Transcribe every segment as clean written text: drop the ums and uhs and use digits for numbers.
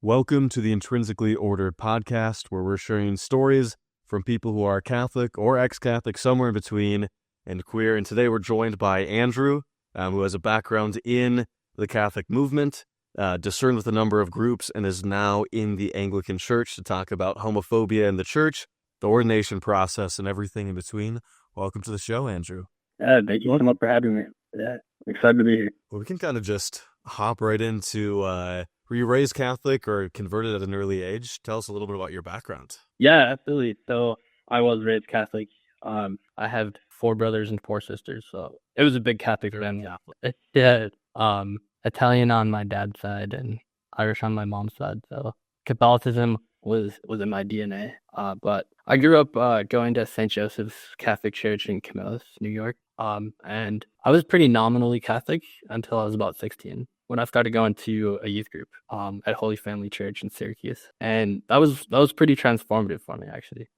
Welcome to the Intrinsically Ordered Podcast, where we're sharing stories from people who are Catholic or ex-Catholic, somewhere in between, and queer. And today we're joined by Andrew, who has a background in the Catholic movement, discerned with a number of groups, and is now in the Anglican Church to talk about homophobia in the church, the ordination process, and everything in between. Welcome to the show, Andrew. Thank you so much for having me. Yeah, I'm excited to be here. Well, we can kind of just hop right into, were you raised Catholic or converted at an early age? Tell us a little bit about your background. Yeah, absolutely. So I was raised Catholic. I have 4 brothers and 4 sisters, so it was a big Catholic family. Yeah, Italian on my dad's side and Irish on my mom's side. So Catholicism was in my DNA. But I grew up going to St. Joseph's Catholic Church in Camillus, New York. And I was pretty nominally Catholic until I was about 16, when I started going to a youth group at Holy Family Church in Syracuse. And that was pretty transformative for me, actually.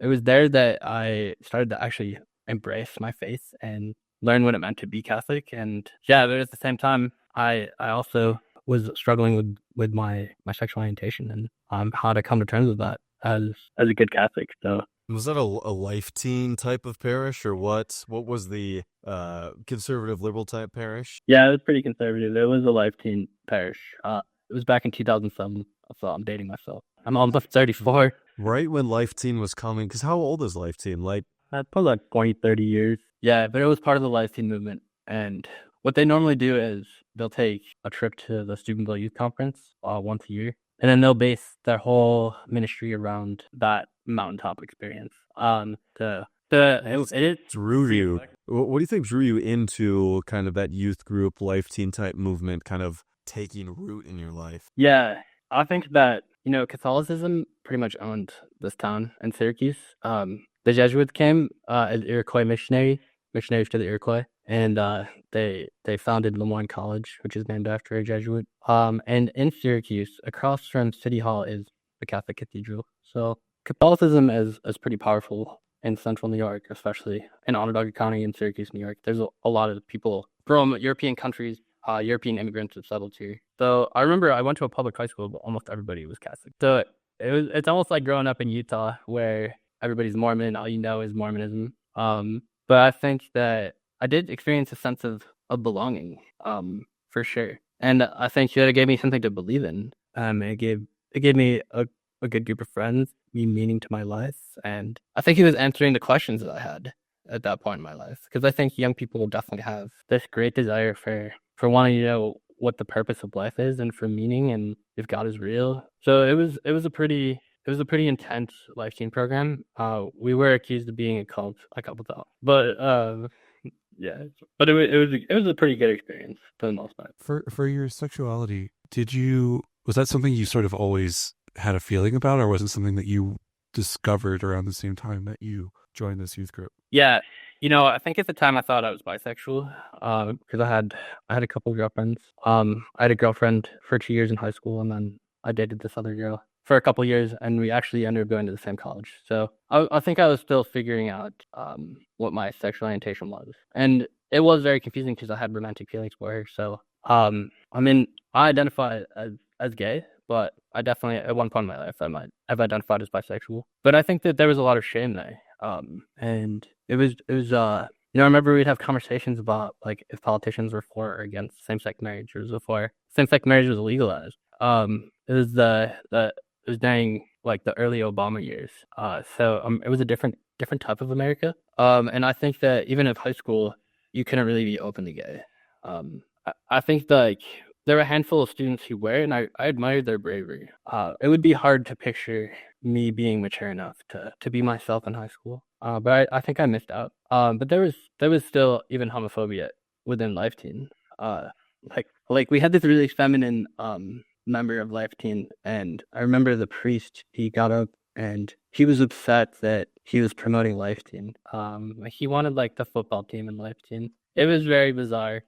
It was there that I started to actually embrace my faith and learn what it meant to be Catholic. And yeah, but at the same time, I also was struggling with my sexual orientation and how to come to terms with that as a good Catholic. So was that a life teen type of parish, or what? What was the conservative liberal type parish? Yeah, it was pretty conservative. It was a life teen parish. It was back in 2007, so I'm dating myself. I'm almost 34. Right when Life Teen was coming, because how old is Life Teen? Like, probably like 20, 30 years. Yeah, but it was part of the Life Teen movement. And what they normally do is they'll take a trip to the Steubenville Youth Conference once a year. And then they'll base their whole ministry around that mountaintop experience. It drew you. What do you think drew you into kind of that youth group, Life Teen type movement, kind of taking root in your life? Yeah, I think that, Catholicism pretty much owned this town in Syracuse. The Jesuits came as Iroquois missionaries to the Iroquois, and they founded Lemoyne College, which is named after a Jesuit. And in Syracuse, across from City Hall, is the Catholic Cathedral. So Catholicism is pretty powerful in central New York, especially in Onondaga County in Syracuse, New York. There's a lot of people from European countries, European immigrants have settled here. So I remember I went to a public high school, but almost everybody was Catholic. So it's almost like growing up in Utah, where everybody's Mormon, all you know is Mormonism. But I think that I did experience a sense of belonging, for sure. And I think that it gave me something to believe in. It gave me a good group of friends, meaning to my life. And I think it was answering the questions that I had at that point in my life. Because I think young people will definitely have this great desire for wanting to know what the purpose of life is and for meaning and if God is real. So it was a pretty intense life teen program. We were accused of being a cult a couple times, but yeah. But it was a pretty good experience for the most part. For your sexuality, was that something you sort of always had a feeling about, or was it something that you discovered around the same time that you joined this youth group? Yeah, I think at the time I thought I was bisexual because I had a couple of girlfriends. I had a girlfriend for 2 years in high school, and then I dated this other girl for a couple of years, and we actually ended up going to the same college. So I think I was still figuring out what my sexual orientation was, and it was very confusing because I had romantic feelings for her. So I identify as gay, but I definitely at one point in my life I might have identified as bisexual. But I think that there was a lot of shame there, and it was I remember we'd have conversations about like if politicians were for or against same-sex marriage, or before same-sex marriage was legalized. It was during like the early Obama years. So it was a different type of America. And I think that even in high school, you couldn't really be openly gay. I think that, like, there were a handful of students who were, and I admired their bravery. It would be hard to picture me being mature enough to be myself in high school. But I think I missed out. But there was still even homophobia within Life Teen. Like we had this really feminine member of Life Teen, and I remember the priest, he got up and he was upset that he was promoting Life Teen. He wanted like the football team in Life Teen. It was very bizarre.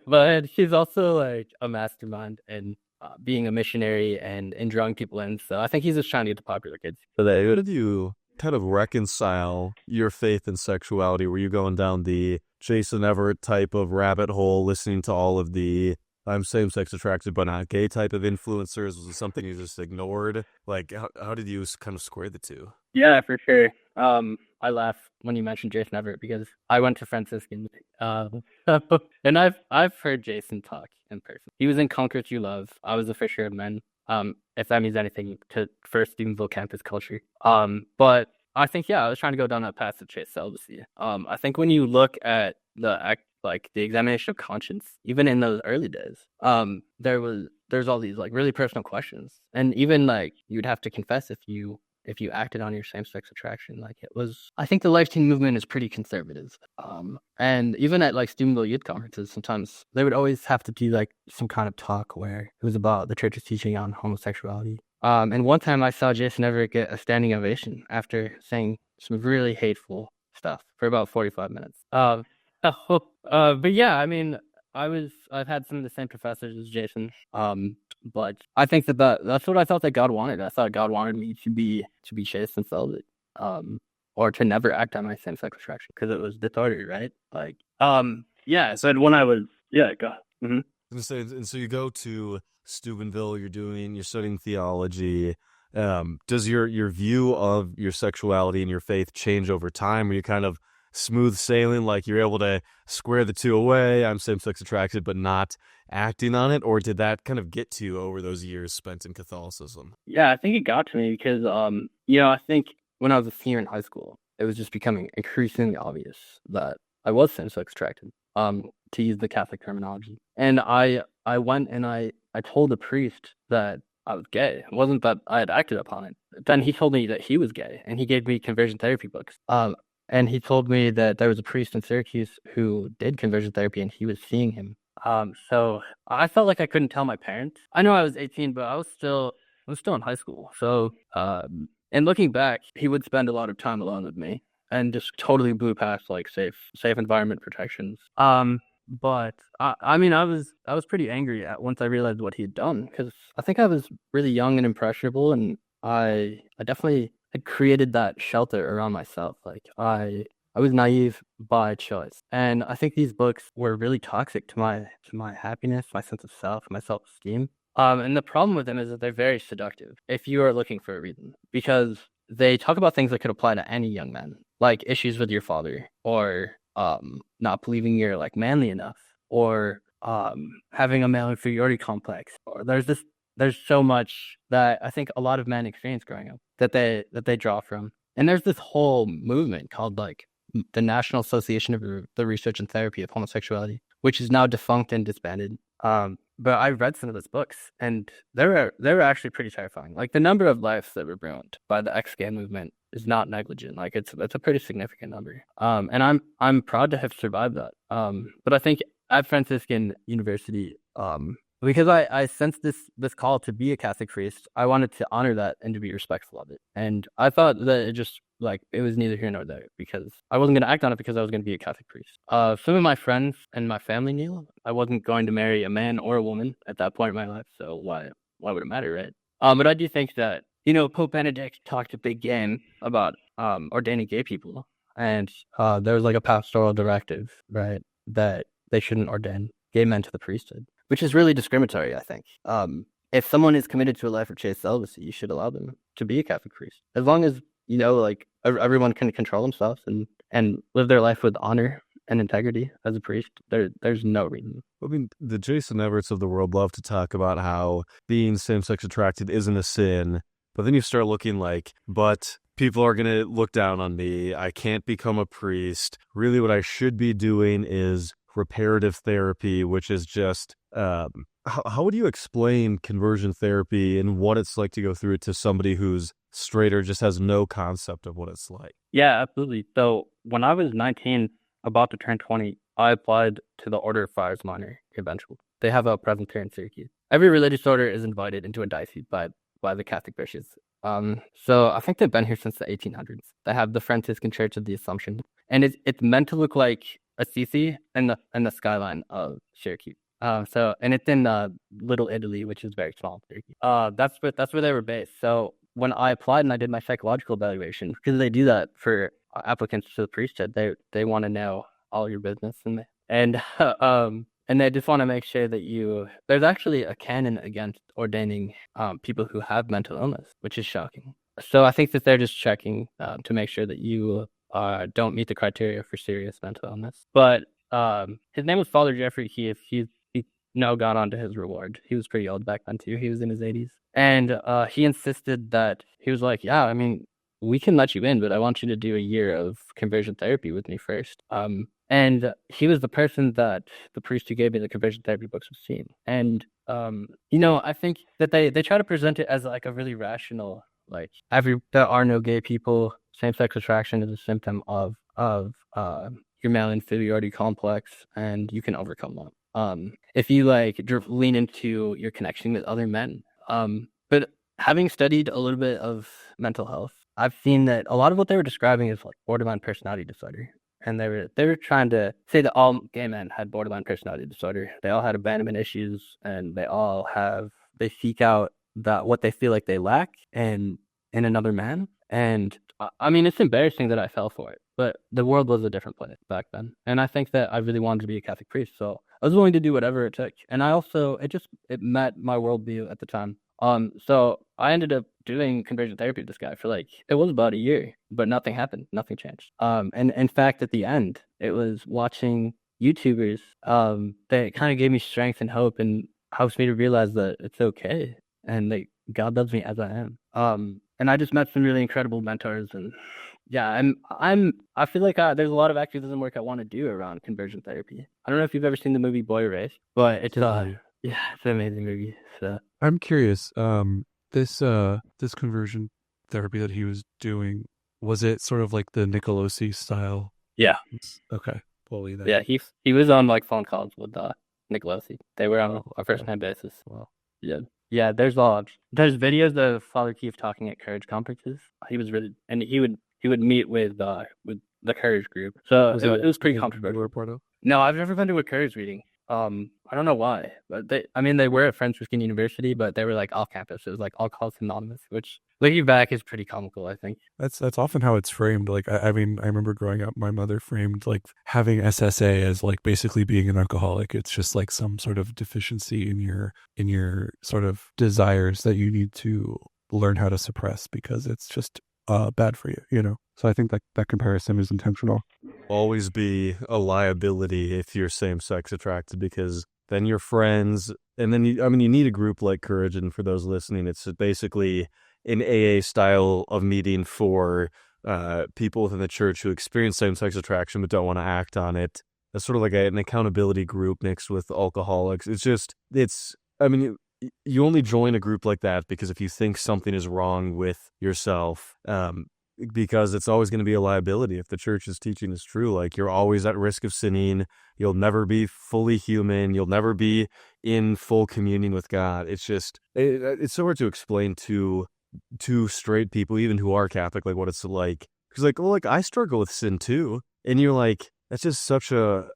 But he's also like a mastermind and being a missionary and drawing people in. So I think he's just trying to get the popular kids. So how did you kind of reconcile your faith and sexuality? Were you going down the Jason Everett type of rabbit hole, listening to all of the I'm same-sex attracted but not gay type of influencers? Was it something you just ignored? Like, how did you kind of square the two? Yeah, for sure. I laugh when you mentioned Jason Everett because I went to Franciscan, and I've heard Jason talk in person. He was in Conquer You Love. I was a Fisher of Men. If that means anything to First Steubenville campus culture. But I think I was trying to go down that path to chase celibacy. I think when you look at the examination of conscience, even in those early days, there's all these like really personal questions, and even like you'd have to confess if you acted on your same-sex attraction. Like it was, I think the Life Teen movement is pretty conservative. And even at like Steubenville youth conferences, sometimes they would always have to do like some kind of talk where it was about the church's teaching on homosexuality. And one time I saw Jason Everett get a standing ovation after saying some really hateful stuff for about 45 minutes. But yeah, I mean, I've had some of the same professors as Jason. But I think that's what I thought that God wanted. I thought God wanted me to be chaste and celibate, or to never act on my same-sex attraction because it was disordered, right? Like, yeah. So when I was, God. Mm-hmm. And so you go to Steubenville. You're studying theology. Does your view of your sexuality and your faith change over time? Are you kind of smooth sailing, like you're able to square the two away? I'm same-sex attracted, but not acting on it, or did that kind of get to you over those years spent in Catholicism? Yeah, I think it got to me because, I think when I was a senior in high school, it was just becoming increasingly obvious that I was same-sex attracted, to use the Catholic terminology. And I went and I told the priest that I was gay. It wasn't that I had acted upon it. Then he told me that he was gay, and he gave me conversion therapy books. And he told me that there was a priest in Syracuse who did conversion therapy, and he was seeing him. So I felt like I couldn't tell my parents. I know I was 18, but I was still in high school. So, and looking back, he would spend a lot of time alone with me and just totally blew past like safe environment protections. But I mean, I was pretty angry once I realized what he had done, because I think I was really young and impressionable, and I definitely had created that shelter around myself. Like I was naive by choice, and I think these books were really toxic to my happiness, my sense of self, my self-esteem. And the problem with them is that they're very seductive if you are looking for a reason, because they talk about things that could apply to any young man, like issues with your father, or not believing you're like manly enough, or having a male inferiority complex, or there's so much that I think a lot of men experience growing up that they draw from. And there's this whole movement called like the National Association of the Research and Therapy of Homosexuality, which is now defunct and disbanded. But I read some of those books, and they were actually pretty terrifying. Like the number of lives that were ruined by the ex-gay movement is not negligent. Like it's a pretty significant number. And I'm proud to have survived that. But I think at Franciscan University, because I sensed this call to be a Catholic priest, I wanted to honor that and to be respectful of it. And I thought that it was neither here nor there, because I wasn't going to act on it because I was going to be a Catholic priest. Some of my friends and my family knew I wasn't going to marry a man or a woman at that point in my life, so why would it matter, right? But I do think that, Pope Benedict talked a big game about ordaining gay people, and there was like a pastoral directive, right, that they shouldn't ordain gay men to the priesthood, which is really discriminatory, I think. If someone is committed to a life of chaste celibacy, you should allow them to be a Catholic priest, as long as like everyone can control themselves and live their life with honor and integrity as a priest. There's no reason. I mean, the Jason Everetts of the world love to talk about how being same-sex attracted isn't a sin, but then you start looking like, but people are going to look down on me. I can't become a priest. Really, what I should be doing is reparative therapy, which is just how would you explain conversion therapy and what it's like to go through it to somebody who's straight or just has no concept of what it's like? Yeah, absolutely. So when I was 19, about to turn 20, I applied to the Order of Friars Minor Conventual. They have a presence here in Syracuse. Every religious order is invited into a diocese by the Catholic bishops. So I think they've been here since the 1800s. They have the Franciscan Church of the Assumption, and it's meant to look like Assisi and the skyline of Syracuse. And it's in Little Italy, which is very small. That's where they were based. So when I applied and I did my psychological evaluation, because they do that for applicants to the priesthood, they want to know all your business and and they just want to make sure that there's actually a canon against ordaining people who have mental illness, which is shocking. So I think that they're just checking to make sure that you don't meet the criteria for serious mental illness. But his name was Father Jeffrey Keefe. He's now gone on to his reward. He was pretty old back then too. He was in his 80s. And he insisted that, he was like, yeah, I mean, we can let you in, but I want you to do a year of conversion therapy with me first. And he was the person that the priest who gave me the conversion therapy books was seeing. And, I think that they try to present it as like a really rational, like there are no gay people. Same-sex attraction is a symptom of your male inferiority complex, and you can overcome that. If you lean into your connection with other men. But having studied a little bit of mental health, I've seen that a lot of what they were describing is like borderline personality disorder. And they were trying to say that all gay men had borderline personality disorder. They all had abandonment issues, and they seek out what they feel like they lack in another man. And I mean, it's embarrassing that I fell for it, but the world was a different place back then. And I think that I really wanted to be a Catholic priest, so I was willing to do whatever it took. And I also, it met my worldview at the time. So I ended up doing conversion therapy with this guy for it was about a year, but nothing happened. Nothing changed. And in fact, at the end, it was watching YouTubers, that kind of gave me strength and hope and helps me to realize that it's okay. And that God loves me as I am. And I just met some really incredible mentors, and yeah, I feel like there's a lot of activism work I want to do around conversion therapy. I don't know if you've ever seen the movie Boy Erased, but it's it's an amazing movie. So I'm curious. This conversion therapy that he was doing, was it sort of like the Nicolosi style? Yeah. Okay. Well, yeah, he was on phone calls with Nicolosi. They were on a first-name basis. Wow. Yeah. There's videos of Father Keefe talking at Courage conferences. He was really, and he would meet with the Courage group. So it was pretty controversial. No, I've never been to a Courage reading. I don't know why, but they were at French Christian University, but they were off campus. It was Alcoholics Anonymous, which looking back is pretty comical, I think. That's often how it's framed. I remember growing up, my mother framed having SSA as basically being an alcoholic. It's just some sort of deficiency in your sort of desires that you need to learn how to suppress because it's just bad for you, So I think that comparison is intentional. Always be a liability if you're same-sex attracted, because then you're friends, and then you need a group like Courage, and for those listening, it's basically an AA style of meeting for people within the church who experience same-sex attraction but don't want to act on it. That's sort of like an accountability group mixed with alcoholics. You only join a group like that because if you think something is wrong with yourself, because it's always going to be a liability. If the church's teaching is true, you're always at risk of sinning. You'll never be fully human. You'll never be in full communion with God. It's just, it's so hard to explain to straight people, even who are Catholic, what it's like. Because I struggle with sin too. And you're that's just such a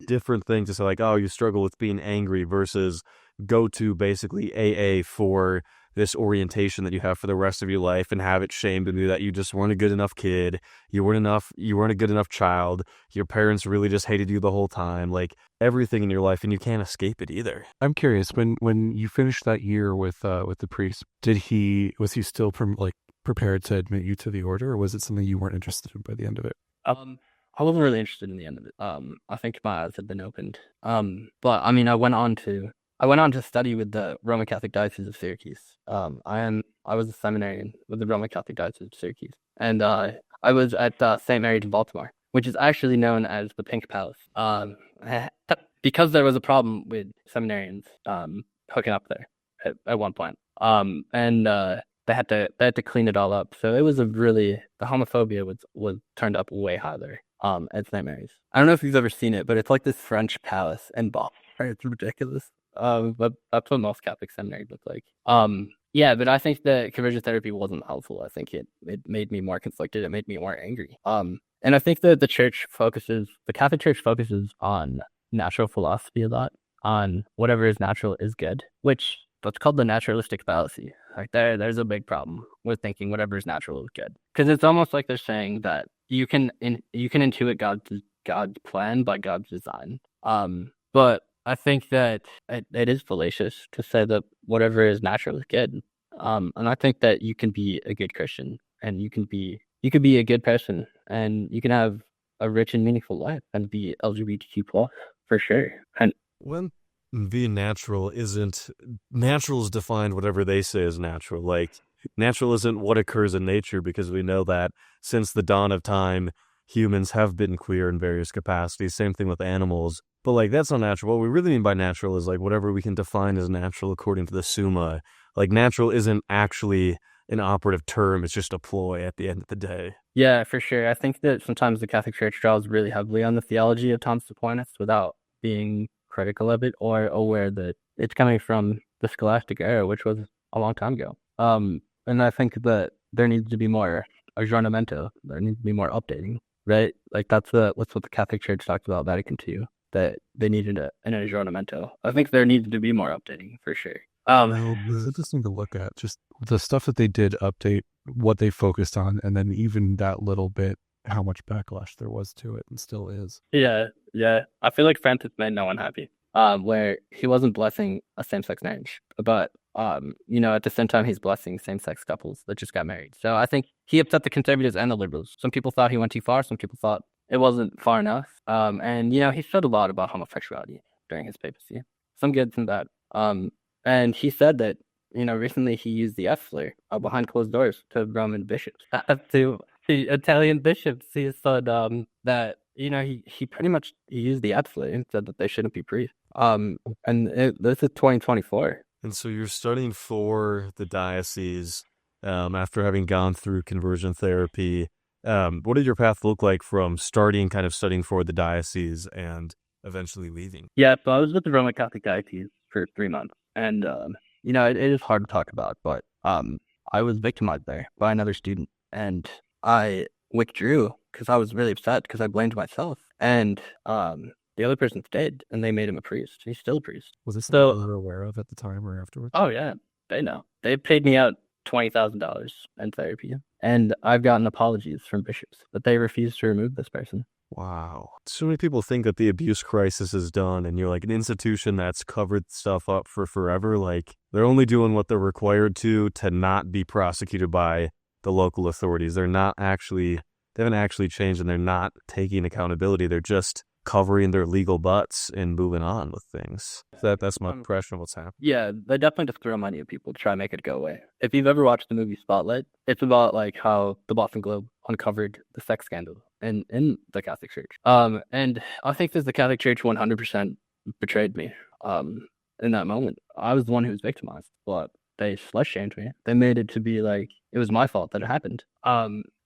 different thing to say, oh, you struggle with being angry versus go to basically AA for this orientation that you have for the rest of your life and have it shamed into that you just weren't a good enough kid, you weren't a good enough child, your parents really just hated you the whole time, everything in your life, and you can't escape it either. I'm curious, when you finished that year with the priest, was he still prepared to admit you to the order, or was it something you weren't interested in by the end of it? I wasn't really interested in the end of it. I think my eyes had been opened. But I went on to study with the Roman Catholic Diocese of Syracuse. I was a seminarian with the Roman Catholic Diocese of Syracuse, and I was at St. Mary's in Baltimore, which is actually known as the Pink Palace. Because there was a problem with seminarians hooking up there at one point, and they had to clean it all up. So it was the homophobia was turned up way higher at St. Mary's. I don't know if you've ever seen it, but it's this French palace in Baltimore. It's ridiculous. But that's what most Catholic seminaries look like. Yeah, but I think that conversion therapy wasn't helpful. I think it made me more conflicted. It made me more angry. And I think that the Catholic Church focuses on natural philosophy a lot, on whatever is natural is good, which that's called the naturalistic fallacy. There's a big problem with thinking whatever is natural is good, because it's almost like they're saying that you can intuit God's plan by God's design. But I think that it is fallacious to say that whatever is natural is good. And I think that you can be a good Christian and you can be a good person and you can have a rich and meaningful life and be LGBTQ plus for sure. And When being natural isn't, natural is defined whatever they say is natural. Like, natural isn't what occurs in nature, because we know that since the dawn of time, humans have been queer in various capacities. Same thing with animals. But, like, that's not natural. What we really mean by natural is, like, whatever we can define as natural according to the Summa. Like, natural isn't actually an operative term. It's just a ploy at the end of the day. yeah, for sure. I think that sometimes the Catholic Church draws really heavily on the theology of Thomas Aquinas without being critical of it or aware that it's coming from the scholastic era, which was a long time ago. And I think that there needs to be more aggiornamento. There needs to be more updating, right? Like that's what the Catholic Church talked about Vatican II, that they needed an aggiornamento. I think there needs to be more updating for sure. It's interesting to look at just the stuff that they did update, what they focused on, and then even that little bit, how much backlash there was to it and still is. Yeah. I feel like Francis made no one happy. Where he wasn't blessing a same-sex marriage, but at the same time he's blessing same-sex couples that just got married. So I think he upset the conservatives and the liberals. Some people thought he went too far. Some people thought it wasn't far enough. And he said a lot about homosexuality during his papacy. Some good, some bad. And he said that recently he used the F slur behind closed doors to Roman bishops, to Italian bishops. He said that he pretty much used the F slur and said that they shouldn't be priests. And this is 2024. And so you're studying for the diocese after having gone through conversion therapy. What did your path look like from studying for the diocese and eventually leaving? Yeah, so I was with the Roman Catholic Diocese for 3 months. And, it is hard to talk about, but I was victimized there by another student. And I withdrew because I was really upset because I blamed myself. And the other person stayed, and they made him a priest. He's still a priest. Was this something you were aware of at the time or afterwards? Oh, yeah. They know. They paid me out $20,000 in therapy. And I've gotten apologies from bishops that they refuse to remove this person. Wow. So many people think that the abuse crisis is done and you're like an institution that's covered stuff up for forever. Like they're only doing what they're required to not be prosecuted by the local authorities. They haven't actually changed and they're not taking accountability. They're just covering their legal butts and moving on with things. That's my impression of what's happening. Yeah, they definitely just throw money at people to try and make it go away. If you've ever watched the movie Spotlight, it's about like how the Boston Globe uncovered the sex scandal in the Catholic Church. And I think that the Catholic Church 100% betrayed me in that moment. I was the one who was victimized, but they slut-shamed me. They made it to be like it was my fault that it happened.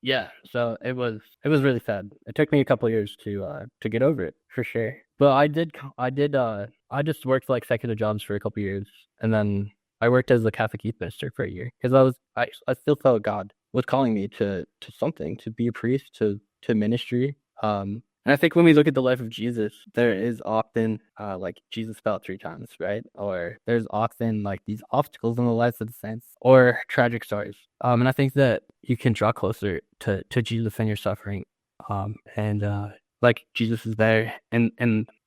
Yeah, so it was really sad. It took me a couple of years to get over it for sure. But I just worked like secular jobs for a couple of years, and then I worked as a Catholic youth minister for a year because I still felt God was calling me to something, to be a priest, to ministry. And I think when we look at the life of Jesus, there is often like Jesus fell 3 times, right? Or there's often like these obstacles in the lives of the saints or tragic stories. And I think that you can draw closer to Jesus in your suffering. Like Jesus is there and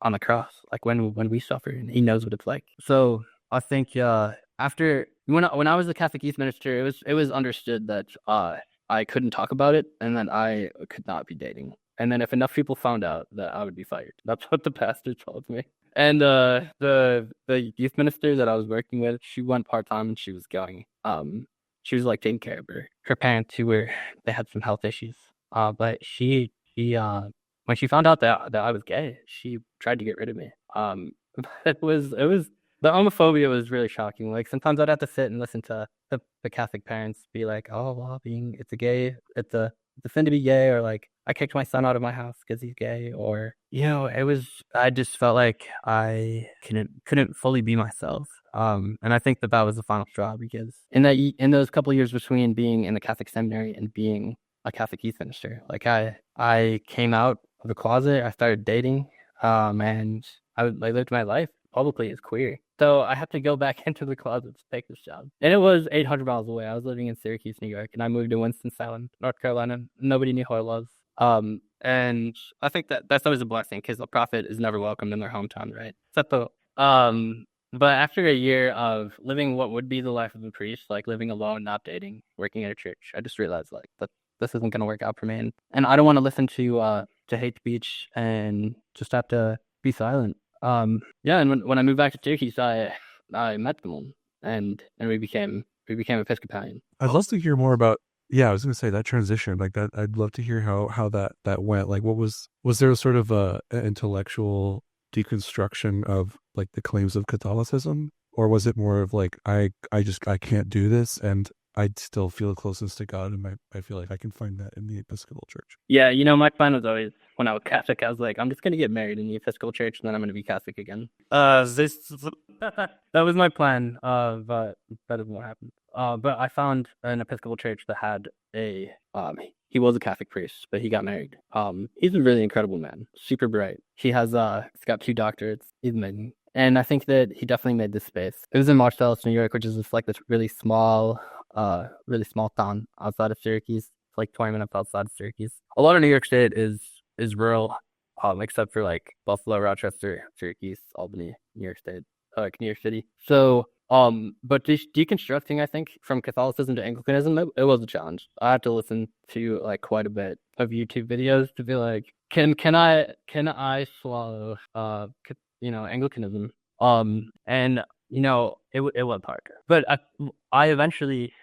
on the cross, like when we suffer, and he knows what it's like. So I think after when I was a Catholic youth minister, it was understood that I couldn't talk about it and that I could not be dating. And then if enough people found out, that I would be fired. That's what the pastor told me. And the youth minister that I was working with, she went part-time and she was going. She was like taking care of her parents they had some health issues. But she when she found out that I was gay, she tried to get rid of me. It was the homophobia was really shocking. Like sometimes I'd have to sit and listen to the Catholic parents be like, "Oh, well, it's a sin to be gay," or like, "I kicked my son out of my house because he's gay," or I just felt like I couldn't fully be myself. And I think that was the final straw, because in those couple of years between being in the Catholic seminary and being a Catholic youth minister, like I came out of the closet, I started dating, and I lived my life publicly as queer. So I had to go back into the closet to take this job. And it was 800 miles away. I was living in Syracuse, New York, and I moved to Winston-Salem, North Carolina. Nobody knew who I was. And I think that's always a blessing, because the prophet is never welcomed in their hometown, right? Except But after a year of living what would be the life of a priest, like living alone, not dating, working at a church, I just realized like that this isn't gonna work out for me, and I don't want to listen to hate speech and just have to be silent. Yeah, and when I moved back to Turkey, so I met them, and we became Episcopalian. I'd love to hear more about. Yeah, I was going to say that transition, like that. I'd love to hear how that went. Like, what was there sort of a intellectual deconstruction of like the claims of Catholicism, or was it more of like I can't do this, and I still feel closeness to God, and I feel like I can find that in the Episcopal Church. Yeah, my plan was always when I was Catholic, I was like, I'm just gonna get married in the Episcopal Church, and then I'm gonna be Catholic again. That was my plan. But that isn't what happened. But I found an Episcopal church that had a he was a Catholic priest, but he got married. He's a really incredible man, super bright. He's got 2 doctorates. He's amazing. And I think that he definitely made this space. It was in Marcellus, New York, which is just like this really small town outside of Syracuse. It's like 20 minutes outside of Syracuse. A lot of New York State is rural, except for like Buffalo, Rochester, Syracuse, Albany, New York State, New York City. So, but deconstructing, I think, from Catholicism to Anglicanism, it was a challenge. I had to listen to like quite a bit of YouTube videos to be like, can I swallow Anglicanism? And it was hard, but I eventually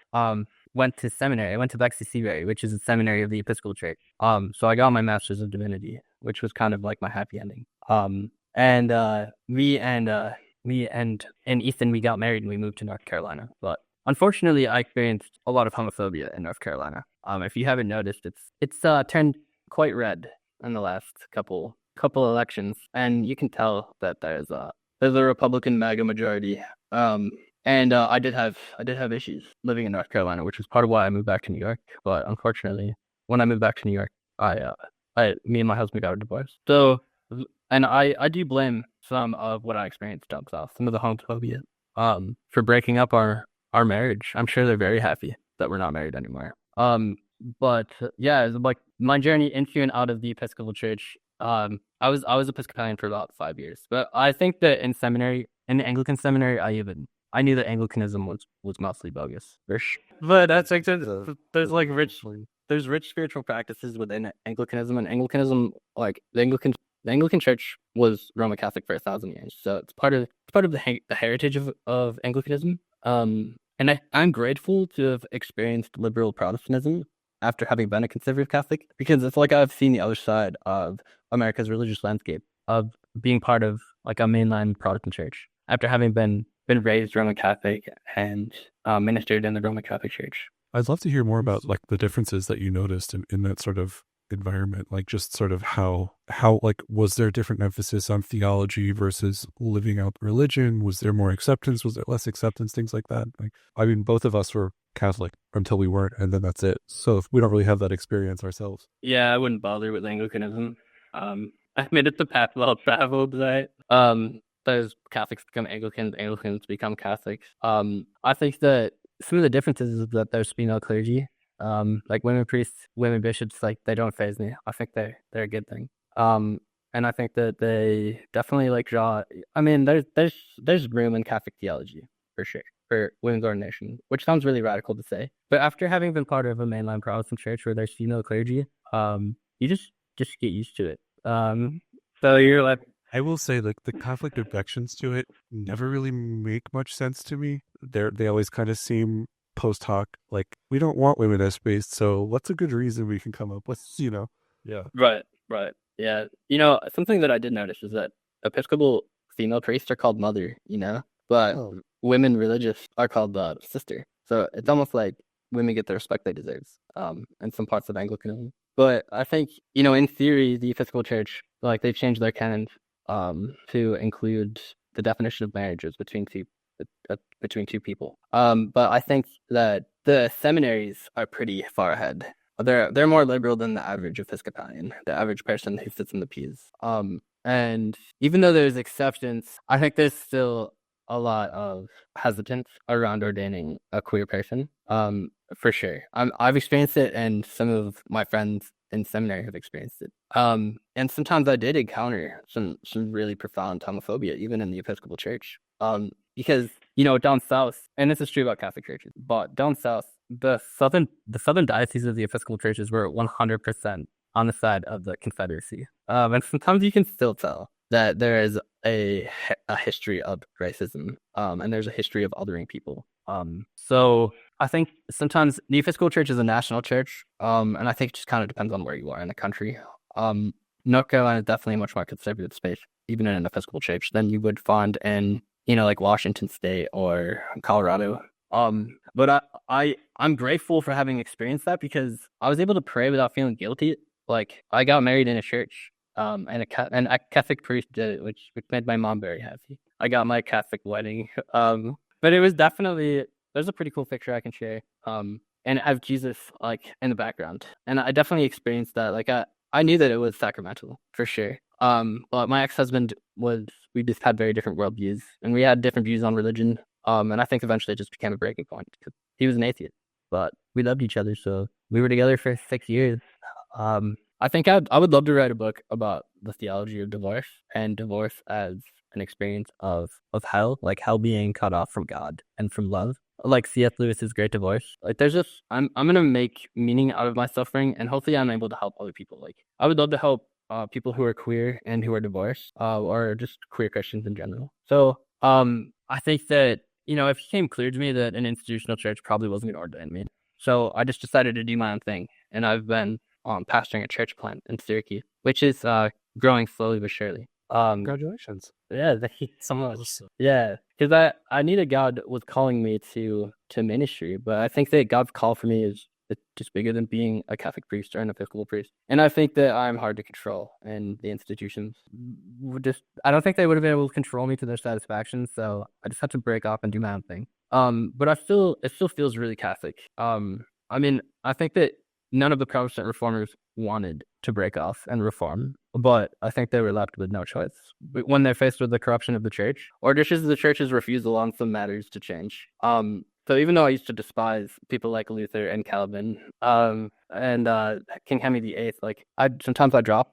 went to seminary. I went to Seminary, which is a seminary of the Episcopal Church. So I got my Master's of Divinity, which was kind of like my happy ending. And me and Ethan, we got married and we moved to North Carolina. But unfortunately, I experienced a lot of homophobia in North Carolina. If you haven't noticed, it's turned quite red in the last couple elections, and you can tell that there's a Republican MAGA majority. And I did have issues living in North Carolina, which was part of why I moved back to New York. But unfortunately, when I moved back to New York, me and my husband got a divorce. So, and I do blame some of what I experienced down south, some of the homophobia, for breaking up our marriage. I'm sure they're very happy that we're not married anymore. But yeah, like my journey into and out of the Episcopal Church. I was Episcopalian for about 5 years, but I think that in the Anglican seminary, I knew that Anglicanism was mostly bogus. But that's like there's like rich spiritual practices within Anglicanism, and Anglicanism, like the Anglican Church was Roman Catholic for 1,000 years, so it's part of the heritage of Anglicanism. And I'm grateful to have experienced liberal Protestantism after having been a conservative Catholic, because it's like I've seen the other side of America's religious landscape of being part of like a mainline Protestant church after having been raised Roman Catholic and ministered in the Roman Catholic Church. I'd love to hear more about like the differences that you noticed in that sort of environment, like just sort of how like was there different emphasis on theology versus living out religion? Was there more acceptance? Was there less acceptance? Things like that. Like, I mean, both of us were Catholic until we weren't, and then that's it. So if we don't really have that experience ourselves. Yeah, I wouldn't bother with Anglicanism. I mean, it's a path well traveled, right? There's Catholics become Anglicans, Anglicans become Catholics. I think that some of the differences is that there's female clergy. Like women priests, women bishops, like they don't faze me. I think they're a good thing. And I think that they definitely like draw. I mean, there's room in Catholic theology for sure for women's ordination, which sounds really radical to say. But after having been part of a mainline Protestant church where there's female clergy, you just get used to it. So you're like, I will say, like, the Catholic objections to it never really make much sense to me. They always kind of seem post hoc, like, we don't want women as priests, so what's a good reason we can come up with, Yeah. Right. Yeah. Something that I did notice is that Episcopal female priests are called mother, but women religious are called sister. So it's almost like women get the respect they deserve in some parts of Anglicanism. But I think, in theory, the Episcopal Church, like, they've changed their canon to include the definition of marriages between two people. But I think that the seminaries are pretty far ahead. They're more liberal than the average Episcopalian, the average person who sits in the pews. And even though there's acceptance, I think there's still a lot of hesitance around ordaining a queer person. For sure. I've experienced it, and some of my friends in seminary have experienced it. And sometimes I did encounter some really profound homophobia, even in the Episcopal Church. Because, down south, and this is true about Catholic churches, but down south, the southern dioceses of the Episcopal churches were 100% on the side of the Confederacy. And sometimes you can still tell that there is a history of racism, and there's a history of othering people. So I think sometimes the Episcopal Church is a national church, and I think it just kind of depends on where you are in the country. North Carolina is definitely a much more conservative space, even in an Episcopal church, than you would find in, like Washington State or Colorado. But I'm grateful for having experienced that, because I was able to pray without feeling guilty. Like, I got married in a church, and a Catholic priest did it, which made my mom very happy. I got my Catholic wedding. But it was definitely, there's a pretty cool picture I can share. And I have Jesus like in the background. And I definitely experienced that. Like, I knew that it was sacramental for sure. But my ex-husband we just had very different worldviews, and we had different views on religion. And I think eventually it just became a breaking point, because he was an atheist, but we loved each other. So we were together for 6 years. I think I would love to write a book about the theology of divorce, and divorce as an experience of hell, like hell being cut off from God and from love, like C.S. Lewis's Great Divorce. Like, there's just, I'm gonna make meaning out of my suffering, and hopefully I'm able to help other people. Like, I would love to help people who are queer and who are divorced, or just queer Christians in general. So I think that, it became clear to me that an institutional church probably wasn't going to ordain me. So I just decided to do my own thing, and I've been pastoring a church plant in Syracuse, which is growing slowly but surely. Congratulations. Yeah, thank you so much. Yeah, because I knew that God was calling me to ministry, but I think that God's call for me is just bigger than being a Catholic priest or an Episcopal priest. And I think that I'm hard to control, and the institutions I don't think they would have been able to control me to their satisfaction. So I just had to break off and do my own thing. But it still feels really Catholic. I mean, I think that none of the Protestant reformers wanted to break off and reform, but I think they were left with no choice when they're faced with the corruption of the church, or just the church's refusal on some matters to change. So even though I used to despise people like Luther and Calvin, and King Henry VIII, like sometimes I draw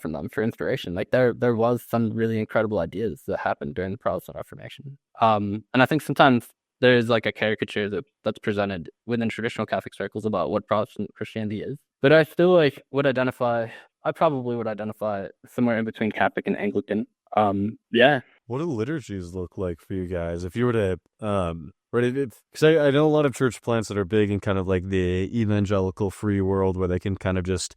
from them for inspiration. Like there was some really incredible ideas that happened during the Protestant Reformation. And I think sometimes there's like a caricature that's presented within traditional Catholic circles about what Protestant Christianity is. But I still I probably would identify somewhere in between Catholic and Anglican. Yeah. What do liturgies look like for you guys? If you were to, because I know a lot of church plants that are big in kind of like the evangelical free world, where they can kind of just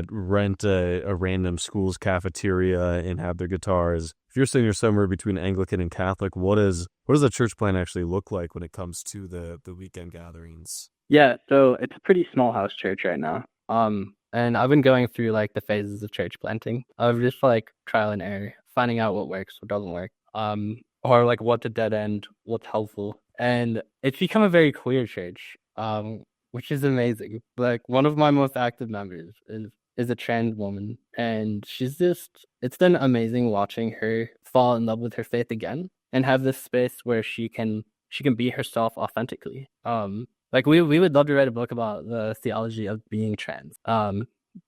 rent a random school's cafeteria and have their guitars. If you're saying you're somewhere between Anglican and Catholic, what does a church plant actually look like when it comes to the weekend gatherings? Yeah, so it's a pretty small house church right now. And I've been going through like the phases of church planting, of just like trial and error, finding out what works, what doesn't work, or like what's a dead end, what's helpful. And it's become a very queer church, which is amazing. Like, one of my most active members is a trans woman, and it's been amazing watching her fall in love with her faith again and have this space where she can be herself authentically. Like, we would love to write a book about the theology of being trans.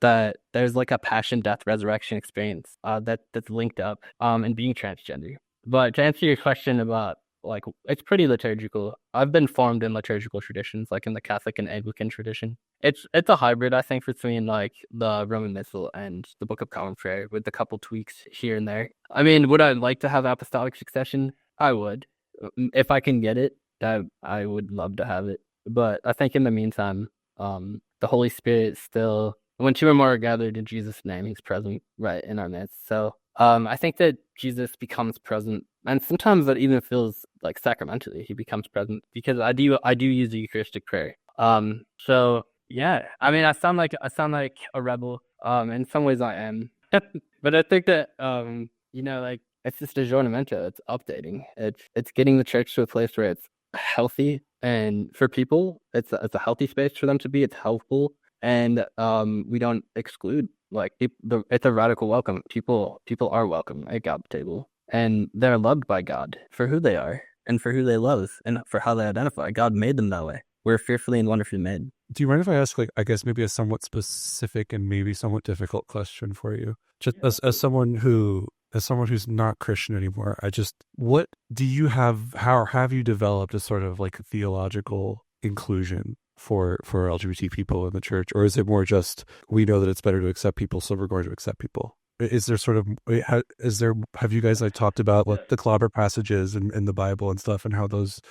That there's like a passion, death, resurrection experience that's linked up in being transgender. But to answer your question about, like, it's pretty liturgical. I've been formed in liturgical traditions, like in the Catholic and Anglican tradition. It's a hybrid, I think, between like the Roman Missal and the Book of Common Prayer, with a couple tweaks here and there. I mean, would I like to have apostolic succession? I would. If I can get it, I would love to have it. But I think in the meantime, the Holy Spirit still, when two or more are gathered in Jesus' name, he's present right in our midst. So I think that Jesus becomes present, and sometimes that even feels like sacramentally he becomes present, because I do use the Eucharistic prayer. So yeah, I mean, I sound like a rebel. In some ways I am, but I think that like, it's just aggiornamento. It's updating. It's getting the church to a place where it's healthy, and for people, it's a healthy space for them to be. It's helpful, and we don't exclude. Like, it's a radical welcome. People are welcome at God's table, and they're loved by God for who they are and for who they love and for how they identify. God made them that way. We're fearfully and wonderfully made. Do you mind if I ask, like, I guess maybe a somewhat specific and maybe somewhat difficult question for you? Just as someone who's not Christian anymore, what do you have? How have you developed a sort of like theological inclusion for LGBT people in the church, or is it more just we know that it's better to accept people, so we're going to accept people? Is there sort of have you guys like talked about what the clobber passages in the Bible and stuff, and how those?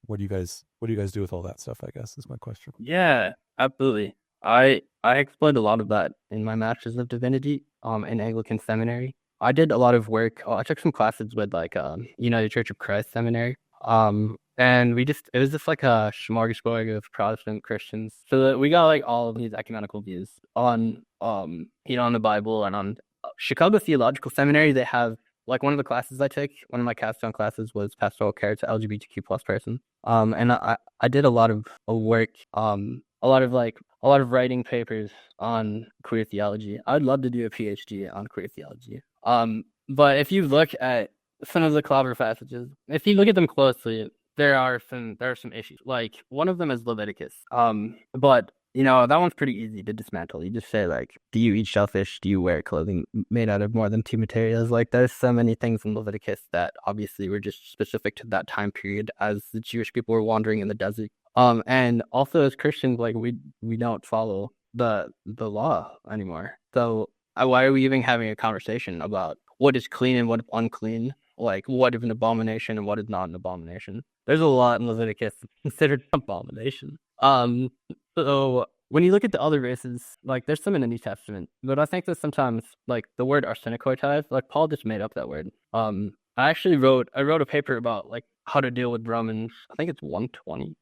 What do you guys do with all that stuff, I guess, is my question. Yeah, absolutely. I explored a lot of that in my Master's of Divinity in Anglican Seminary. I did a lot of work. I took some classes with like United Church of Christ Seminary. And it was just like a smorgasbord of Protestant Christians. So that we got like all of these ecumenical views on on the Bible. And on Chicago Theological Seminary, they have like one of the classes I took, one of my capstone classes was pastoral care to LGBTQ plus persons. And I did a lot of work, a lot of writing papers on queer theology. I'd love to do a PhD on queer theology. But if you look at some of the clobber passages, if you look at them closely, there are some issues. Like one of them is Leviticus. But that one's pretty easy to dismantle. You just say like, do you eat shellfish? Do you wear clothing made out of more than two materials? Like there's so many things in Leviticus that obviously were just specific to that time period as the Jewish people were wandering in the desert. And also as Christians, like we don't follow the law anymore. So why are we even having a conversation about what is clean and what is unclean? Like what is an abomination and what is not an abomination? There's a lot in Leviticus considered an abomination. So when you look at the other races, like there's some in the New Testament, but I think that sometimes like the word arsenicoitai, like Paul just made up that word. I wrote a paper about like how to deal with Romans, I think it's 120,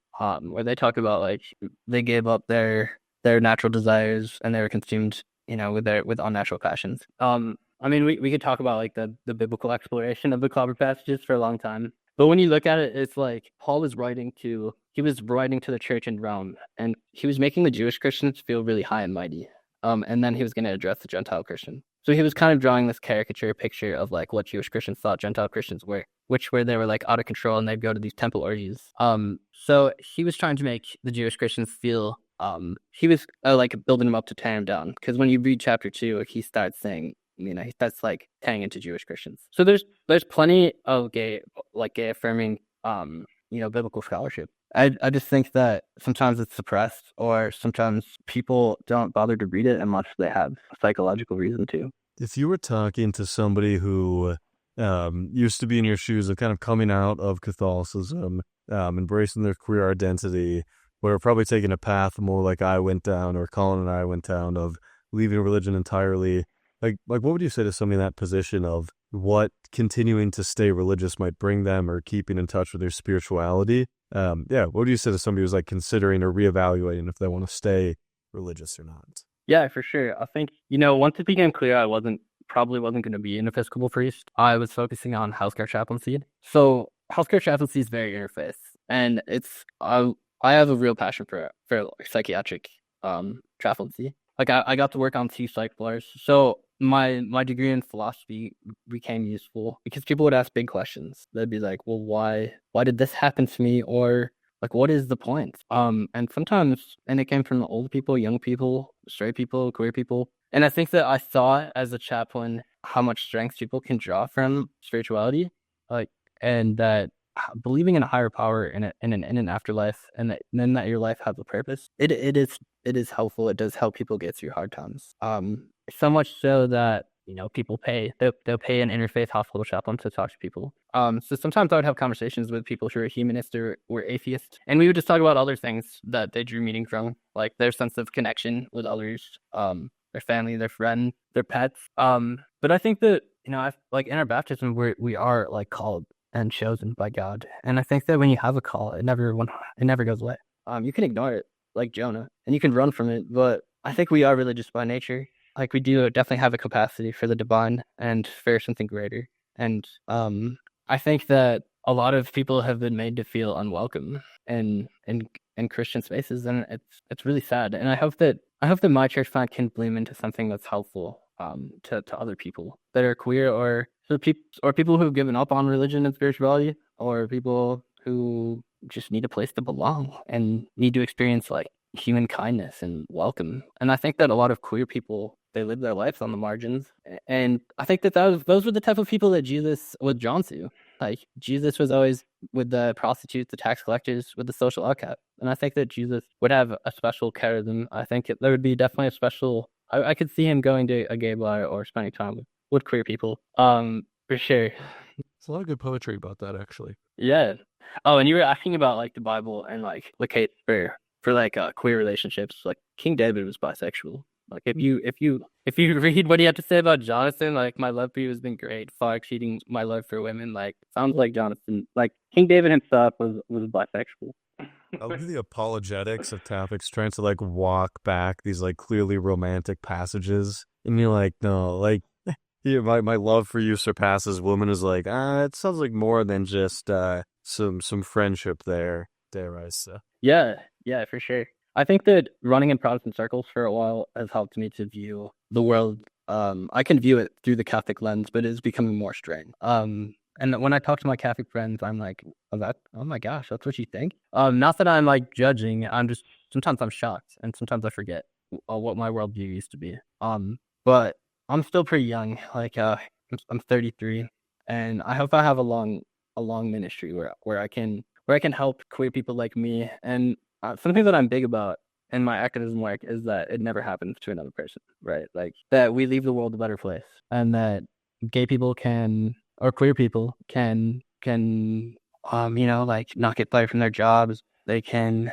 where they talk about like they gave up their natural desires and they were consumed, with unnatural passions. I mean, we could talk about like the biblical exploration of the clobber passages for a long time. But when you look at it, it's like Paul was writing to the church in Rome, and he was making the Jewish Christians feel really high and mighty. And then he was going to address the Gentile Christian. So he was kind of drawing this caricature picture of like what Jewish Christians thought Gentile Christians were, they were like out of control and they'd go to these temple orgies. So he was trying to make the Jewish Christians feel, he was like building them up to tear them down. Because when you read chapter 2, he starts saying, he starts like tearing into Jewish Christians. So there's plenty of gay affirming, biblical scholarship. I just think that sometimes it's suppressed, or sometimes people don't bother to read it unless they have a psychological reason to. If you were talking to somebody who used to be in your shoes of kind of coming out of Catholicism, embracing their queer identity, but are probably taking a path more like I went down, or Colin and I went down, of leaving religion entirely, like what would you say to somebody in that position of what continuing to stay religious might bring them, or keeping in touch with their spirituality? What would you say to somebody who's like considering or reevaluating if they want to stay religious or not? Yeah, for sure. I think, once it became clear I probably wasn't going to be an Episcopal priest, I was focusing on healthcare chaplaincy. So healthcare chaplaincy is very interfaith, and it's I have a real passion for psychiatric chaplaincy. Like I got to work on 2 psych floors, so my degree in philosophy became useful because people would ask big questions. They'd be like, well, why did this happen to me? Or like, what is the point? And sometimes, and it came from old people, young people, straight people, queer people. And I think that I saw as a chaplain how much strength people can draw from spirituality, and that believing in a higher power in an afterlife, and then that your life has a purpose. It is helpful. It does help people get through hard times. So much so that people pay. They'll pay an interfaith hospital chaplain to talk to people. So sometimes I would have conversations with people who are humanists or atheists, and we would just talk about other things that they drew meaning from, like their sense of connection with others, their family, their friends, their pets. But I think that in our baptism we are like called and chosen by God, and I think that when you have a call, it never goes away. You can ignore it like Jonah, and you can run from it, but I think we are religious by nature. Like we do definitely have a capacity for the divine and for something greater. And I think that a lot of people have been made to feel unwelcome in Christian spaces, and it's really sad. And I hope that my church plant can bloom into something that's helpful to other people that are queer, or people who've given up on religion and spirituality, or people who just need a place to belong and need to experience like human kindness and welcome. And I think that a lot of queer people, they live their lives on the margins. And I think that those were the type of people that Jesus was drawn to. Like, Jesus was always with the prostitutes, the tax collectors, with the social outcast. And I think that Jesus would have a special charism. I think there would be definitely a special... I could see him going to a gay bar or spending time with queer people. For sure. There's a lot of good poetry about that, actually. Yeah. Oh, and you were asking about like the Bible and like the case for like queer relationships. Like King David was bisexual. Like if you read what he had to say about Jonathan, like my love for you has been great, far exceeding my love for women. Like sounds like Jonathan, like King David himself was bisexual. I love the apologetics of Catholics trying to like walk back these like clearly romantic passages, and you're like, no, like yeah, my love for you surpasses woman is like, it sounds like more than just some friendship there, dare I say. Yeah, for sure. I think that running in Protestant circles for a while has helped me to view the world. I can view it through the Catholic lens, but it is becoming more strained. And when I talk to my Catholic friends, I'm like, oh my gosh, that's what you think? Not that I'm like judging. Sometimes I'm shocked, and sometimes I forget what my worldview used to be. But I'm still pretty young. Like, I'm 33, and I hope I have a long ministry where I can help queer people like me. And something that I'm big about in my activism work is that it never happens to another person, right? Like that we leave the world a better place, and that gay people or queer people can like not get fired from their jobs. They can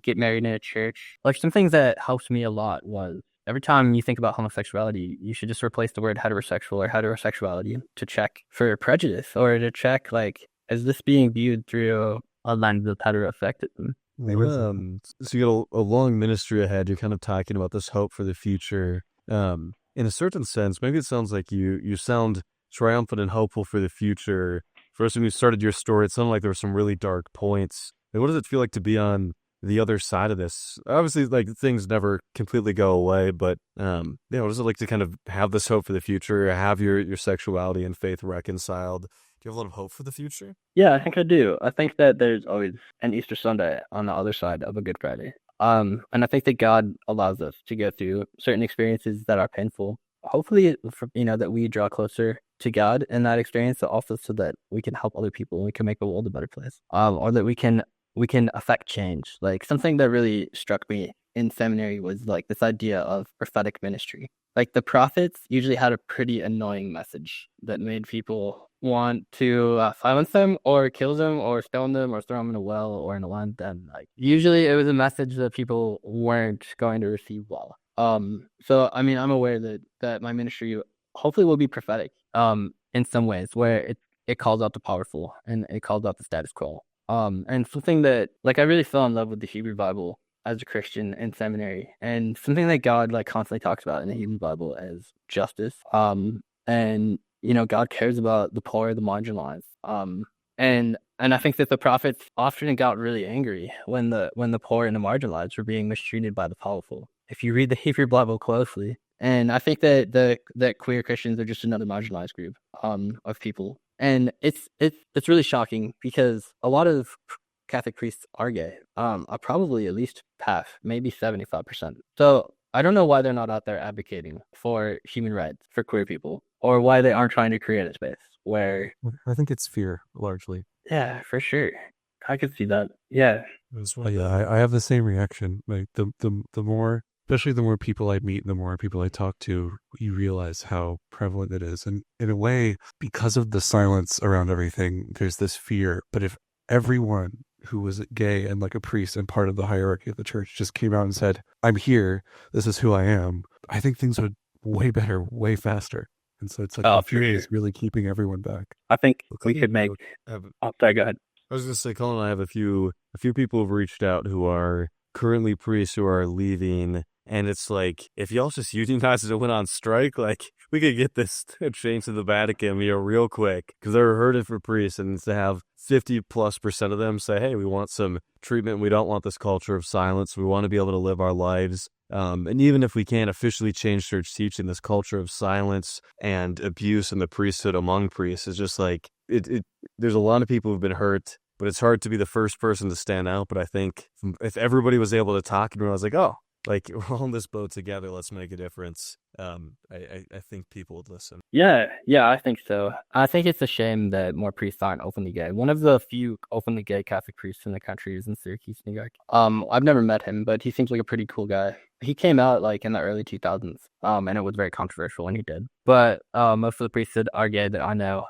get married in a church. Like some things that helped me a lot was every time you think about homosexuality, you should just replace the word heterosexual or heterosexuality to check for prejudice, or to check like, is this being viewed through a lens of heterosexism? So you got a long ministry ahead. You're kind of talking about this hope for the future. In a certain sense, maybe it sounds like you sound triumphant and hopeful for the future. First, when you started your story, it sounded like there were some really dark points. Like, what does it feel like to be on the other side of this? Obviously, like things never completely go away, but what does it like to kind of have this hope for the future, have your sexuality and faith reconciled? Do you have a lot of hope for the future? Yeah, I think I do. I think that there's always an Easter Sunday on the other side of a Good Friday. And I think that God allows us to go through certain experiences that are painful. Hopefully, that we draw closer to God in that experience, also so that we can help other people and we can make the world a better place. Or that we can affect change. Like something that really struck me in seminary was like this idea of prophetic ministry. Like the prophets usually had a pretty annoying message that made people want to silence them or kill them or stone them or throw them in a well or in a land. And like usually it was a message that people weren't going to receive well. So I mean, I'm aware that my ministry hopefully will be prophetic in some ways, where it calls out the powerful and it calls out the status quo. And something that like I really fell in love with the Hebrew Bible as a Christian in seminary, and something that God like constantly talks about in the Hebrew Bible as justice. And God cares about the poor, the marginalized. And I think that the prophets often got really angry when the poor and the marginalized were being mistreated by the powerful. If you read the Hebrew Bible closely, and I think that queer Christians are just another marginalized group of people, and it's really shocking because a lot of Catholic priests are gay. Are probably at least half, maybe 75%. So I don't know why they're not out there advocating for human rights for queer people, or why they aren't trying to create a space where... I think it's fear, largely. Yeah, for sure. I could see that. Yeah. I have the same reaction. Like the more, especially the more people I meet, the more people I talk to, you realize how prevalent it is. And in a way, because of the silence around everything, there's this fear. But if everyone who was gay and like a priest and part of the hierarchy of the church just came out and said, I'm here, this is who I am, I think things would way better, way faster. And so it's like the fear is really keeping everyone back. I think we could make... sorry, go ahead. I was going to say, Colin and I have a few people who've reached out who are currently priests who are leaving. And it's like, if y'all just unionized and went on strike, like we could get this changed to the Vatican real quick, because they're hurting for priests, and to have 50+% of them say, hey, we want some treatment. We don't want this culture of silence. We want to be able to live our lives. And even if we can't officially change church teaching, this culture of silence and abuse in the priesthood among priests is just like, there's a lot of people who've been hurt but it's hard to be the first person to stand out. But I think if everybody was able to talk and realize like, oh, like we're all in this boat together, let's make a difference. I think people would listen. Yeah, I think so. I think it's a shame that more priests aren't openly gay. One of the few openly gay Catholic priests in the country is in Syracuse, New York. I've never met him, but he seems like a pretty cool guy. He came out like in the early 2000s, and it was very controversial when he did. But most of the priests that are gay that I know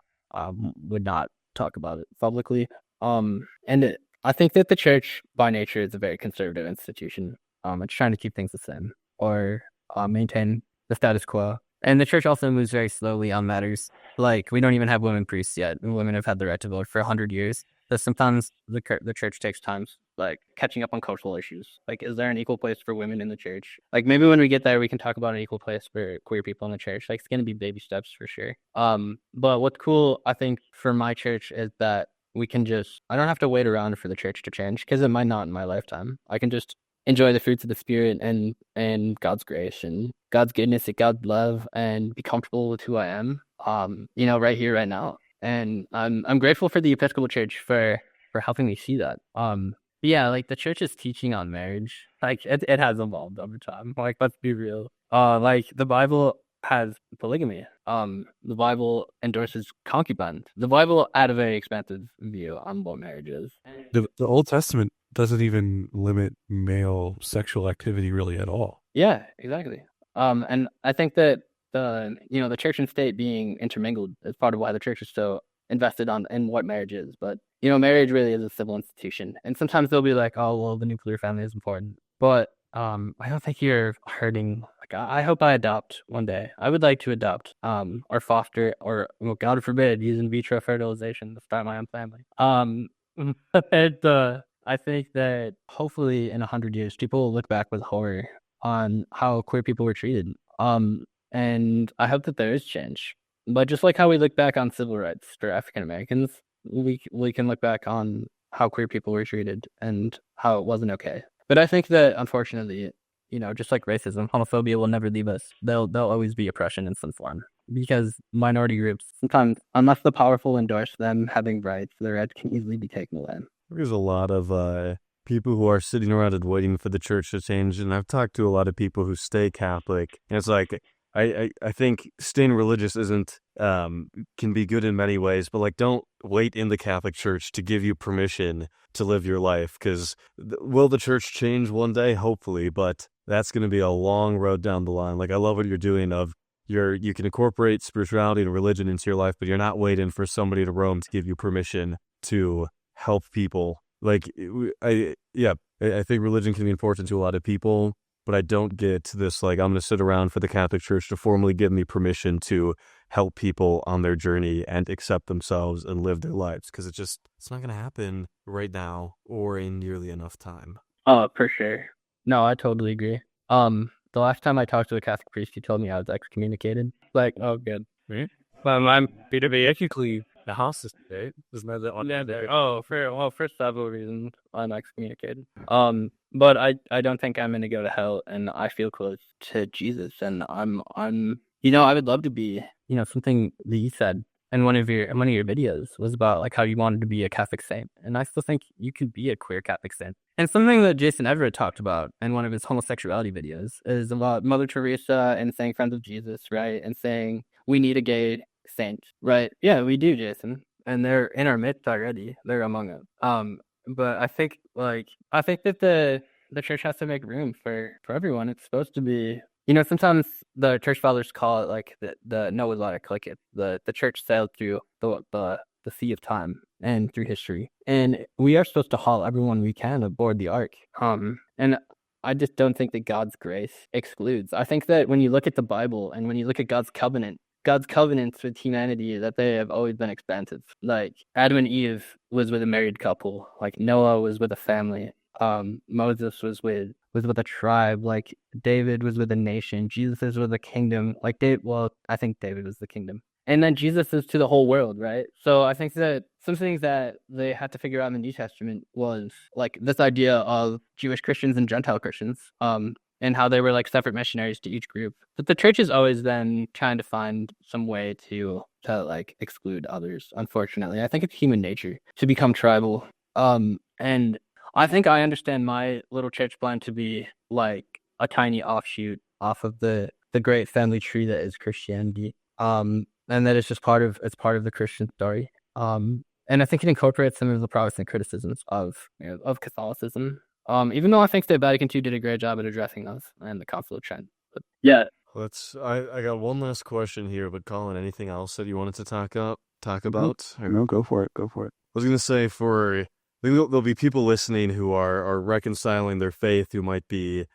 would not talk about it publicly. I think that the church by nature is a very conservative institution. It's trying to keep things the same or maintain the status quo. And the church also moves very slowly on matters. Like, we don't even have women priests yet. Women have had the right to vote for 100 years. So sometimes the church takes time, like, catching up on cultural issues. Like, is there an equal place for women in the church? Like, maybe when we get there, we can talk about an equal place for queer people in the church. Like, it's going to be baby steps for sure. But what's cool, I think, for my church is that I don't have to wait around for the church to change, because it might not in my lifetime. I can just enjoy the fruits of the Spirit and God's grace and God's goodness and God's love and be comfortable with who I am, right here, right now. And I'm grateful for the Episcopal Church for helping me see that. Yeah, like the church's teaching on marriage, like it has evolved over time. Like, let's be real. Like the Bible has polygamy. The Bible endorses concubines. The Bible had a very expansive view on what marriage is. The Old Testament doesn't even limit male sexual activity really at all. Yeah, exactly. And I think that the church and state being intermingled is part of why the church is so invested in what marriage is. But marriage really is a civil institution, and sometimes they'll be like, oh well, the nuclear family is important, but I don't think you're hurting. Like, I hope I adopt one day. I would like to adopt, or foster, or, well, God forbid, use in vitro fertilization to start my own family. I think that hopefully in 100 years, people will look back with horror on how queer people were treated. And I hope that there is change. But just like how we look back on civil rights for African Americans, we can look back on how queer people were treated and how it wasn't okay. But I think that, unfortunately, just like racism, homophobia will never leave us. There'll always be oppression in some form, because minority groups, sometimes, unless the powerful endorse them having rights, their rights can easily be taken away. There's a lot of people who are sitting around and waiting for the church to change, and I've talked to a lot of people who stay Catholic, and it's like, I think staying religious isn't can be good in many ways, but like, don't wait in the Catholic Church to give you permission to live your life, because will the church change one day? Hopefully, but that's going to be a long road down the line. Like, I love what you're doing you can incorporate spirituality and religion into your life, but you're not waiting for somebody to Rome to give you permission to help people. Like, I think religion can be important to a lot of people, but I don't get this, like, I'm going to sit around for the Catholic Church to formally give me permission to help people on their journey and accept themselves and live their lives, because it's not going to happen right now or in nearly enough time. Oh, for sure. No, I totally agree. The last time I talked to a Catholic priest, he told me I was excommunicated. Like, oh, good. Right? Well, I'm Technically, the house is state. Isn't that the for several reasons, I'm excommunicated. But I don't think I'm gonna go to hell, and I feel close to Jesus, and I'm I would love to be, something that you said in one of your videos was about like how you wanted to be a Catholic saint, and I still think you could be a queer Catholic saint. And something that Jason Everett talked about in one of his homosexuality videos is about Mother Teresa and saying Friends of Jesus, right, and saying we need a gay saint, right? Yeah, we do, Jason, and they're in our midst already. They're among us. But I think that the church has to make room for everyone. It's supposed to be, sometimes the church fathers call it like the Noah's Ark, like the church sailed through the sea of time and through history, and we are supposed to haul everyone we can aboard the ark. And I just don't think that God's grace excludes. I think that when you look at the Bible and when you look at God's covenants with humanity, that they have always been expansive. Like, Adam and Eve was with a married couple. Like, Noah was with a family. Moses was with a tribe. Like, David was with a nation. Jesus is with a kingdom. Like, I think David was the kingdom. And then Jesus is to the whole world, right? So I think that some things that they had to figure out in the New Testament was like this idea of Jewish Christians and Gentile Christians. and how they were like separate missionaries to each group. But the church is always then trying to find some way to like exclude others. Unfortunately, I think it's human nature to become tribal. And I think I understand my little church plan to be like a tiny offshoot off of the great family tree that is Christianity. And that it's just part of the Christian story. And I think it incorporates some of the Protestant criticisms of Catholicism. Even though I think that Vatican II did a great job at addressing those and the Council of Trent. But yeah. I got one last question here, but Colin, anything else that you wanted to talk about? No, go for it. I was going to say there'll be people listening who are reconciling their faith, who might see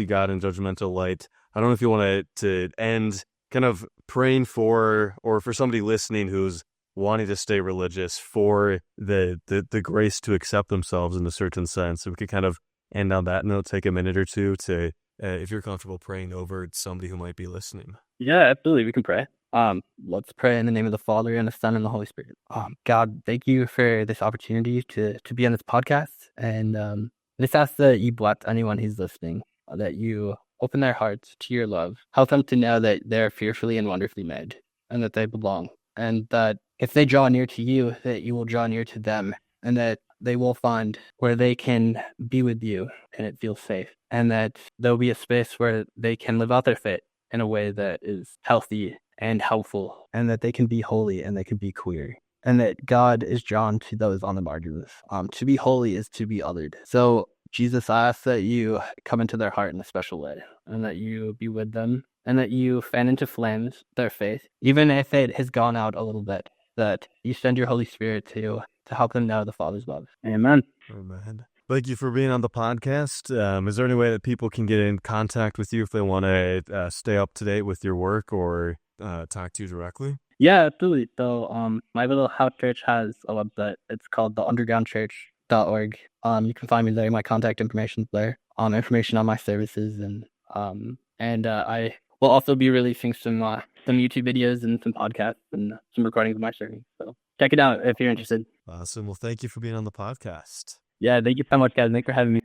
God in judgmental light. I don't know if you want to end kind of praying for, or for somebody listening who's wanting to stay religious, for the grace to accept themselves in a certain sense. So we could kind of end on that note, take a minute or two to, if you're comfortable praying over somebody who might be listening. Yeah, absolutely. We can pray. Let's pray in the name of the Father and the Son and the Holy Spirit. God, thank you for this opportunity to be on this podcast. And I just ask that you bless anyone who's listening, that you open their hearts to your love, help them to know that they're fearfully and wonderfully made, and that they belong, and that if they draw near to you, that you will draw near to them, and that they will find where they can be with you and it feels safe, and that there'll be a space where they can live out their faith in a way that is healthy and helpful, and that they can be holy and they can be queer, and that God is drawn to those on the margins. To be holy is to be othered. So Jesus, I ask that you come into their heart in a special way, and that you be with them, and that you fan into flames their faith, even if it has gone out a little bit, that you send your Holy Spirit to help them know the Father's love. Amen. Amen. Thank you for being on the podcast. Is there any way that people can get in contact with you if they want to stay up to date with your work or talk to you directly? Yeah, absolutely. So my little house church has a website. It's called theundergroundchurch.org. You can find me there. My contact information's there. Information on my services, and I will also be releasing some YouTube videos and some podcasts and some recordings of my sermons. So check it out if you're interested. Awesome. Well, thank you for being on the podcast. Yeah, thank you so much, guys. Thanks for having me.